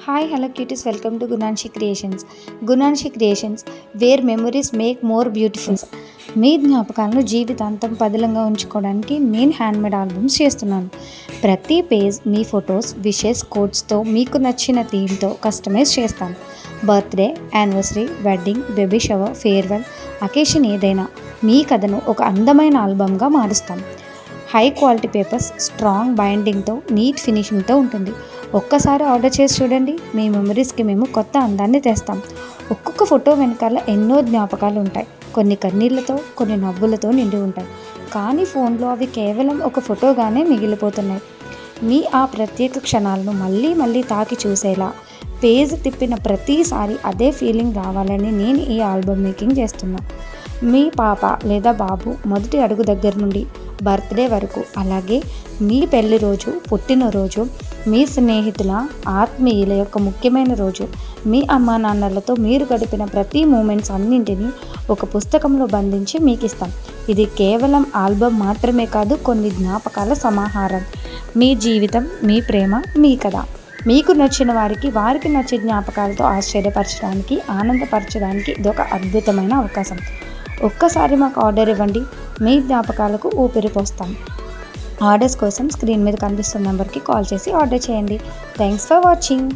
Hi, hello cuties, welcome to Gunanshi Creations. Gunanshi Creations, where memories make more beautiful. మీ జ్ఞాపకాలను జీవితాంతం పదిలంగా ఉంచుకోవడానికి నేను హ్యాండ్మేడ్ ఆల్బమ్స్ చేస్తున్నాను. ప్రతి పేజ్ మీ ఫొటోస్, విషెస్, కోడ్స్తో మీకు నచ్చిన థీమ్తో కస్టమైజ్ చేస్తాను. Birthday, anniversary, wedding, baby shower, farewell, occasion ఏదైనా మీ కథను ఒక అందమైన ఆల్బమ్గా మారుస్తాం. హై క్వాలిటీ పేపర్స్, స్ట్రాంగ్ బైండింగ్తో, నీట్ ఫినిషింగ్తో ఉంటుంది. ఒక్కసారి ఆర్డర్ చేసి చూడండి, మీ మెమరీస్కి మేము కొత్త అందాన్ని తెస్తాం. ఒక్కొక్క ఫోటో వెనకాల ఎన్నో జ్ఞాపకాలు ఉంటాయి. కొన్ని కన్నీళ్లతో, కొన్ని నవ్వులతో నిండి ఉంటాయి. కానీ ఫోన్లో అవి కేవలం ఒక ఫోటోగానే మిగిలిపోతున్నాయి. మీ ఆ ప్రత్యేక క్షణాలను మళ్ళీ మళ్ళీ తాకి చూసేలా, పేజ్ తిప్పిన ప్రతిసారి అదే ఫీలింగ్ రావాలని నేను ఈ ఆల్బమ్ మేకింగ్ చేస్తున్నాను. మీ పాప లేదా బాబు మొదటి అడుగు దగ్గర నుండి బర్త్డే వరకు, అలాగే మీ పెళ్లి రోజు, పుట్టినరోజు, మీ స్నేహితుల, ఆత్మీయుల యొక్క ముఖ్యమైన రోజు, మీ అమ్మా నాన్నలతో మీరు గడిపిన ప్రతి మూమెంట్స్ అన్నింటినీ ఒక పుస్తకంలో బంధించి మీకు ఇస్తాం. ఇది కేవలం ఆల్బమ్ మాత్రమే కాదు, కొన్ని జ్ఞాపకాల సమాహారం. మీ జీవితం, మీ ప్రేమ, మీ కథ. మీకు నచ్చిన వారికి నచ్చే జ్ఞాపకాలతో ఆశ్చర్యపరచడానికి, ఆనందపరచడానికి ఇదొక అద్భుతమైన అవకాశం. ఒక్కసారి మాకు ఆర్డర్ ఇవ్వండి, మీ జ్ఞాపకాలకు ఊపిరి పోస్తాం. ఆర్డర్స్ కోసం స్క్రీన్ మీద కనిపిస్తున్న నెంబర్కి కాల్ చేసి ఆర్డర్ చేయండి. Thanks for watching.